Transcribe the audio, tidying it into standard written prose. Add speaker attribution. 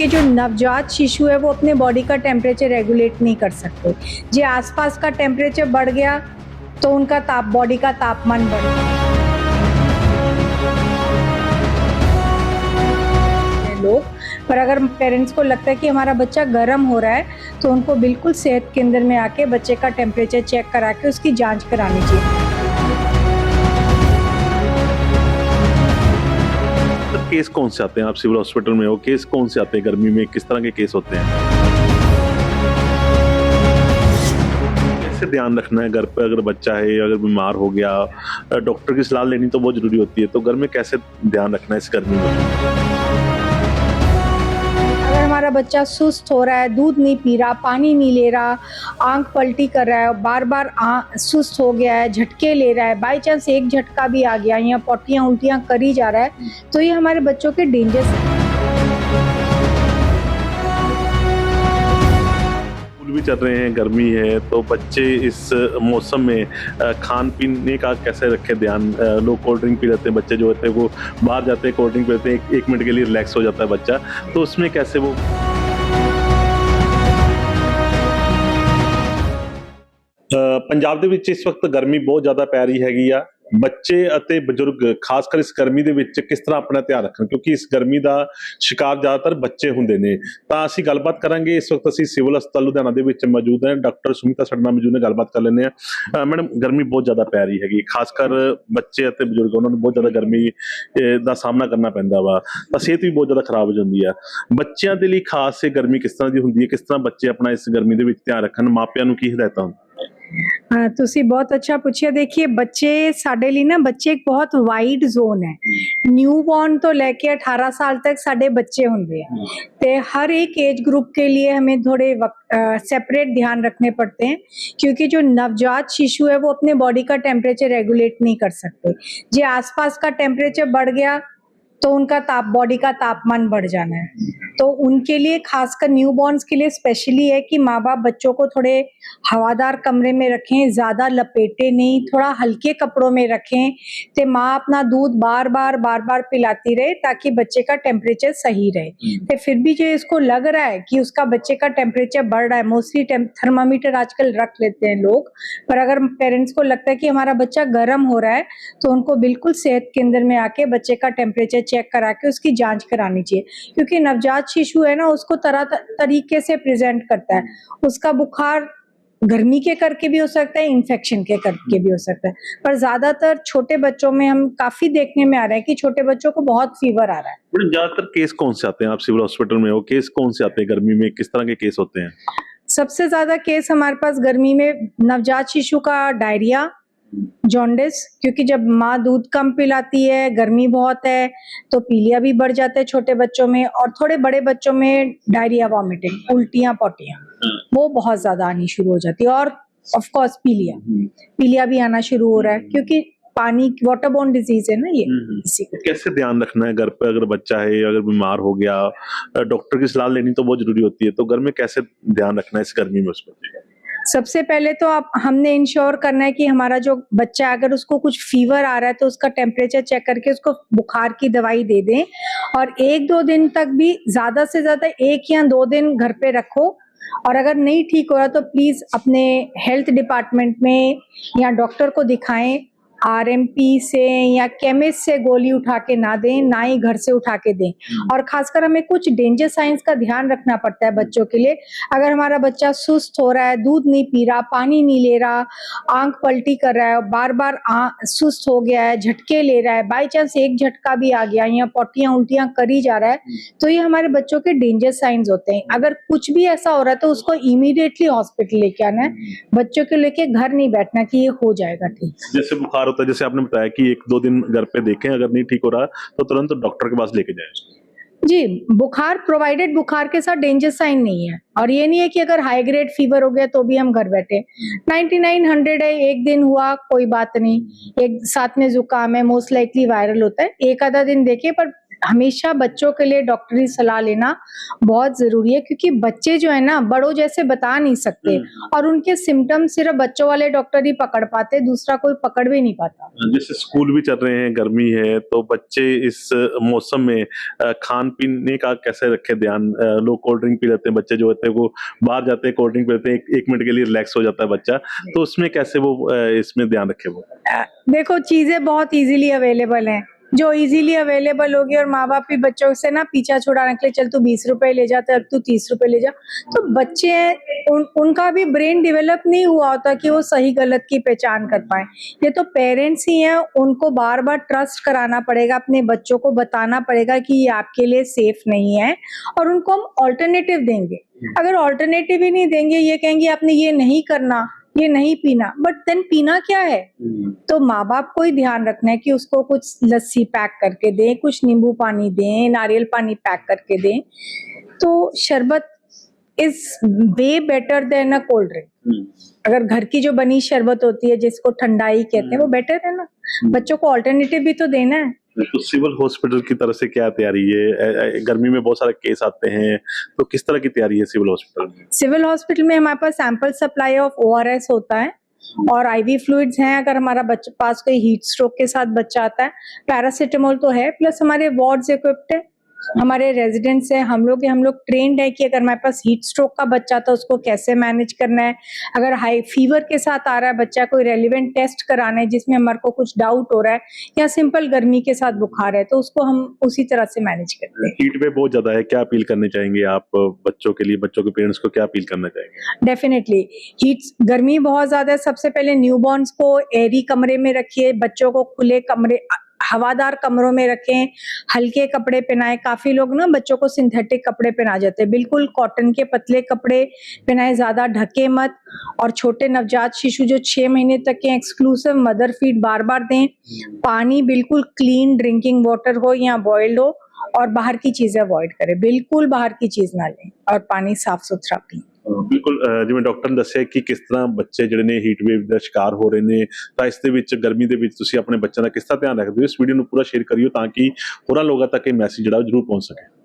Speaker 1: कि जो नवजात शिशु है वो अपने बॉडी का टेम्परेचर रेगुलेट नहीं कर सकते। जे आसपास का टेम्परेचर बढ़ गया तो उनका बॉडी का तापमान बढ़ गया। लोग पर अगर पेरेंट्स को लगता है कि हमारा बच्चा गर्म हो रहा है तो उनको बिल्कुल सेहत केंद्र में आके बच्चे का टेम्परेचर चेक करा के उसकी जांच करानी चाहिए।
Speaker 2: केस कौन से आते हैं? आप सिविल हॉस्पिटल में हो, केस कौन से आते हैं गर्मी में? किस तरह के केस होते हैं? कैसे ध्यान रखना है घर पे अगर बच्चा है या अगर बीमार हो गया? डॉक्टर की सलाह लेनी तो बहुत जरूरी होती है, तो घर में कैसे ध्यान रखना है इस गर्मी में?
Speaker 1: अगर हमारा बच्चा सुस्त हो रहा है, दूध नहीं पी रहा, पानी नहीं ले रहा, आंख पलटी कर रहा है, बार बार सुस्त हो गया है, झटके ले रहा है, बाई चांस एक झटका भी आ गया या पोटियां उल्टियां करी जा रहा है, तो ये हमारे बच्चों के डेंजर
Speaker 2: स्कूल भी चल रहे हैं, गर्मी है, तो बच्चे इस मौसम में खान पीने का कैसे रखें ध्यान? लोग कोल्ड ड्रिंक पी लेते हैं, बच्चे जो होते हैं वो बाहर जाते हैं, कोल्ड ड्रिंक पीते हैं, एक मिनट के लिए रिलैक्स हो जाता है बच्चा, तो उसमें कैसे वो ਪੰਜਾਬ ਦੇ ਵਿੱਚ ਇਸ ਵਕਤ ਗਰਮੀ ਬਹੁਤ ਜ਼ਿਆਦਾ ਪੈ ਰਹੀ ਹੈਗੀ ਆ। ਬੱਚੇ ਅਤੇ ਬਜ਼ੁਰਗ ਖਾਸ ਕਰ ਇਸ ਗਰਮੀ ਦੇ ਵਿੱਚ ਕਿਸ ਤਰ੍ਹਾਂ ਆਪਣਾ ਧਿਆਨ ਰੱਖਣ, ਕਿਉਂਕਿ ਇਸ ਗਰਮੀ ਦਾ ਸ਼ਿਕਾਰ ਜ਼ਿਆਦਾਤਰ ਬੱਚੇ ਹੁੰਦੇ ਨੇ। ਤਾਂ ਅਸੀਂ ਗੱਲਬਾਤ ਕਰਾਂਗੇ। ਇਸ ਵਕਤ ਅਸੀਂ ਸਿਵਲ ਹਸਪਤਾਲ ਲੁਧਿਆਣਾ ਦੇ ਵਿੱਚ ਮੌਜੂਦ ਹਾਂ। ਡਾਕਟਰ ਸੁਮਿਤਾ ਸਾਡੇ ਨਾਲ ਮੌਜੂਦ ਨੇ, ਗੱਲਬਾਤ ਕਰ ਲੈਂਦੇ ਹਾਂ। ਮੈਡਮ, ਗਰਮੀ ਬਹੁਤ ਜ਼ਿਆਦਾ ਪੈ ਰਹੀ ਹੈਗੀ, ਖਾਸ ਕਰ ਬੱਚੇ ਅਤੇ ਬਜ਼ੁਰਗ, ਉਹਨਾਂ ਨੂੰ ਬਹੁਤ ਜ਼ਿਆਦਾ ਗਰਮੀ ਦਾ ਸਾਹਮਣਾ ਕਰਨਾ ਪੈਂਦਾ ਵਾ, ਤਾਂ ਸਿਹਤ ਵੀ ਬਹੁਤ ਜ਼ਿਆਦਾ ਖਰਾਬ ਹੋ ਜਾਂਦੀ ਆ। ਬੱਚਿਆਂ ਦੇ ਲਈ ਖਾਸ ਇਹ ਗਰਮੀ ਕਿਸ ਤਰ੍ਹਾਂ ਦੀ ਹੁੰਦੀ ਹੈ? ਕਿਸ ਤਰ੍ਹਾਂ ਬੱਚੇ ਆਪਣਾ ਇਸ ਗਰਮੀ ਦੇ ਵਿੱਚ ਧਿਆਨ ਰੱਖਣ? ਮਾਪਿਆਂ ਨੂੰ ਕੀ ਹਦਾਇਤਾਂ ਹੁੰਦੀਆਂ?
Speaker 1: ਤੁਸੀਂ ਬਹੁਤ ਅੱਛਾ ਪੁੱਛਿਆ। देखिए, बच्चे साडे लिए ना, बच्चे एक बहुत वाइड जोन है। न्यूबॉर्न तो लेके 18 साल तक साडे बच्चे होंगे हैं, ते हर एक एज ग्रुप के लिए हमें थोड़े सेपरेट ध्यान रखने पड़ते हैं, क्योंकि जो नवजात शिशु है वो अपने बॉडी का टेम्परेचर रेगुलेट नहीं कर सकते। जे आसपास का टेम्परेचर बढ़ गया तो उनका बॉडी का तापमान बढ़ जाना है। तो उनके लिए, खासकर न्यूबॉर्न्स के लिए स्पेशली है कि माँ बाप बच्चों को थोड़े हवादार कमरे में रखें, ज्यादा लपेटे नहीं, थोड़ा हल्के कपड़ों में रखें, ते माँ अपना दूध बार बार पिलाती रहे ताकि बच्चे का टेम्परेचर सही रहे। ते फिर भी जो इसको लग रहा है कि उसका बच्चे का टेम्परेचर बढ़ रहा है, मोस्टली थर्मामीटर आजकल रख लेते हैं लोग, पर अगर पेरेंट्स को लगता है कि हमारा बच्चा गर्म हो रहा है तो उनको बिल्कुल सेहत केंद्र में आके बच्चे का टेम्परेचर चेक करा के उसकी जांच करानी चाहिए। क्योंकि नवजात शिशु है ना, उसको तरह तरीके से प्रेजेंट करता है। उसका बुखार गर्मी के करके भी हो सकता है, इन्फेक्शन के करके भी हो सकता है, पर ज्यादातर छोटे बच्चों में हम काफी देखने में आ रहा है कि छोटे बच्चों को बहुत फीवर आ रहा है।
Speaker 2: ज्यादातर केस कौन से आते हैं? आप सिविल हॉस्पिटल में हो, केस कौन से आते हैं गर्मी में? किस तरह के केस होते हैं?
Speaker 1: सबसे ज्यादा केस हमारे पास गर्मी में नवजात शिशु का डायरिया, जॉन्डिस, क्योंकि जब माँ दूध कम पिलाती है, गर्मी बहुत है, तो पीलिया भी बढ़ जाता है छोटे बच्चों में, और थोड़े बड़े बच्चों में डायरिया, वॉमिटिंग, उल्टियां पोटियां वो बहुत ज्यादा आनी शुरू हो जाती है। और ऑफ कोर्स पीलिया भी आना शुरू हो रहा है, क्योंकि पानी वाटरबोर्न डिजीज है ना ये। इसी को
Speaker 2: कैसे ध्यान रखना है घर पे अगर बच्चा है, अगर बीमार हो गया? डॉक्टर की सलाह लेनी तो बहुत जरूरी होती है, तो घर में कैसे ध्यान रखना है इस गर्मी में उस पर?
Speaker 1: सबसे पहले तो हमने इंश्योर करना है कि हमारा जो बच्चा, अगर उसको कुछ फीवर आ रहा है तो उसका टेम्परेचर चेक करके उसको बुखार की दवाई दे दें, और 1-2 दिन तक भी, ज्यादा से ज्यादा 1 या 2 दिन घर पे रखो। और अगर नहीं ठीक हो रहा तो प्लीज अपने हेल्थ डिपार्टमेंट में या डॉक्टर को दिखाएं। आरएमपी से या केमिस्ट से गोली उठा के ना दें, ना ही घर से उठा के दें। और खासकर हमें कुछ डेंजर साइंस का ध्यान रखना पड़ता है बच्चों के लिए। अगर हमारा बच्चा सुस्त हो रहा है, दूध नहीं पी रहा, पानी नहीं ले रहा, आंख पलटी कर रहा है, बार बार सुस्त हो गया है, झटके ले रहा है, बाई चांस एक झटका भी आ गया या पोटियां उल्टियां करी जा रहा है, तो ये हमारे बच्चों के डेंजर साइंस होते हैं। अगर कुछ भी ऐसा हो रहा है तो उसको इमीडिएटली हॉस्पिटल लेके आना है, बच्चों को लेके घर नहीं बैठना कि ये हो जाएगा ठीक।
Speaker 2: जैसे बुखार होता है, जैसे आपने बताया कि 1-2 दिन घर पे देखें, अगर नहीं ठीक हो रहा तो तुरंत डॉक्टर के पास लेके जाएं।
Speaker 1: जी, बुखार प्रोवाइडेड बुखार के साथ डेंजर साइन नहीं है, और ये नहीं है कि अगर हाई ग्रेड फीवर हो गया तो भी हम घर बैठे। 99-100 है, एक दिन हुआ कोई बात नहीं, एक साथ में जुकाम है, मोस्ट लाइकली वायरल होता है, एक आधा दिन देखिए, पर हमेशा बच्चों के लिए डॉक्टरी सलाह लेना बहुत जरूरी है, क्योंकि बच्चे जो है ना बड़ों जैसे बता नहीं सकते, और उनके सिम्टम सिर्फ बच्चों वाले डॉक्टर ही पकड़ पाते, दूसरा कोई पकड़ भी नहीं पाता।
Speaker 2: जैसे स्कूल भी चल रहे हैं, गर्मी है, तो बच्चे इस मौसम में खान पीने का कैसे रखे ध्यान? लोग कोल्ड ड्रिंक पी लेते हैं, बच्चे जो होते हैं वो बाहर जाते हैं, कोल्ड ड्रिंक पी लेते हैं, एक मिनट के लिए रिलैक्स हो जाता है बच्चा, तो उसमें कैसे वो इसमें ध्यान रखे वो?
Speaker 1: देखो, चीजें बहुत इजीली अवेलेबल हैं, जो इजीली अवेलेबल होगी, और माँ बाप भी बच्चों से ना पीछा छुड़ाने के लिए, चल तू 20 रुपए ले जा, तब तू 30 रुपए ले जा। तो बच्चे हैं, उनका भी ब्रेन डेवलप नहीं हुआ होता कि वो सही गलत की पहचान कर पाए। ये तो पेरेंट्स ही हैं, उनको बार बार ट्रस्ट कराना पड़ेगा, अपने बच्चों को बताना पड़ेगा कि ये आपके लिए सेफ नहीं है, और उनको हम ऑल्टरनेटिव देंगे। अगर ऑल्टरनेटिव ही नहीं देंगे, ये कहेंगे आपने ये नहीं करना, ये नहीं पीना, बट देन पीना क्या है? तो माँ बाप को ही ध्यान रखना है कि उसको कुछ लस्सी पैक करके दें, कुछ नींबू पानी दें, नारियल पानी पैक करके दें। तो शरबत is way better than a cold drink. अगर घर की जो बनी शरबत होती है, जिसको ठंडाई कहते हैं, वो बेटर है ना। बच्चों को ऑल्टरनेटिव भी तो देना है।
Speaker 2: तो सिविल हॉस्पिटल की तरफ से क्या तैयारी है? गर्मी में बहुत सारे केस आते हैं, तो किस तरह की तैयारी है सिविल हॉस्पिटल में?
Speaker 1: सिविल हॉस्पिटल में हमारे पास सैंपल सप्लाई ऑफ ORS होता है, और IV फ्लूइड्स हैं। अगर हमारा बच्चे पास कोई हीट स्ट्रोक के साथ बच्चा आता है, पैरासिटामोल तो है, प्लस हमारे वार्ड्स इक्विप्ड है, हमारे रेजिडेंट्स हैं, हम लोग ट्रेंड है कि अगर हमारे पास हीट स्ट्रोक का बच्चा था उसको कैसे मैनेज करना है। अगर हाई फीवर के साथ आ रहा है बच्चा, कोई रेलिवेंट टेस्ट कराना है जिसमें हमारे को कुछ डाउट हो रहा है, या सिंपल गर्मी के साथ बुखार है, तो उसको हम उसी तरह से मैनेज करते हैं।
Speaker 2: हीट वेव बहुत ज्यादा है, क्या अपील करने चाहेंगे आप बच्चों के लिए, बच्चों के पेरेंट्स को क्या अपील करना चाहेंगे?
Speaker 1: डेफिनेटली, गर्मी बहुत ज्यादा है। सबसे पहले न्यूबॉर्न्स को एरी कमरे में रखिए, बच्चों को खुले कमरे, हवादार कमरों में रखें, हल्के कपड़े पहनाएं। काफी लोग ना बच्चों को सिंथेटिक कपड़े पहना जाते हैं, बिल्कुल कॉटन के पतले कपड़े पहनाएं, ज्यादा ढके मत। और छोटे नवजात शिशु जो 6 महीने तक के, एक्सक्लूसिव मदर फीड बार बार दें। पानी बिल्कुल क्लीन ड्रिंकिंग वाटर हो या बॉइल्ड हो, और बाहर की चीजें अवॉइड करें, बिल्कुल बाहर की चीज ना लें, और पानी साफ सुथरा पिए।
Speaker 2: ਬਿਲਕੁਲ ਜਿਵੇਂ ਡਾਕਟਰ ਨੇ ਦੱਸਿਆ ਕਿ ਕਿਸ ਤਰ੍ਹਾਂ ਬੱਚੇ ਜਿਹੜੇ ਨੇ ਹੀਟ ਵੇਵ ਦਾ ਸ਼ਿਕਾਰ ਹੋ ਰਹੇ ਨੇ, ਤਾਂ ਇਸ ਦੇ ਵਿੱਚ ਗਰਮੀ ਦੇ ਵਿੱਚ ਤੁਸੀਂ ਆਪਣੇ ਬੱਚਿਆਂ ਦਾ ਕਿਸ ਤਰ੍ਹਾਂ ਧਿਆਨ ਰੱਖਦੇ ਹੋ? ਇਸ ਵੀਡੀਓ ਨੂੰ ਪੂਰਾ ਸ਼ੇਅਰ ਕਰਿਓ ਤਾਂ ਕਿ ਹੋਰਾਂ ਲੋਕਾਂ ਤੱਕ ਇਹ ਮੈਸੇਜ ਜਿਹੜਾ ਉਹ ਜ਼ਰੂਰ ਪਹੁੰਚ ਸਕੇ।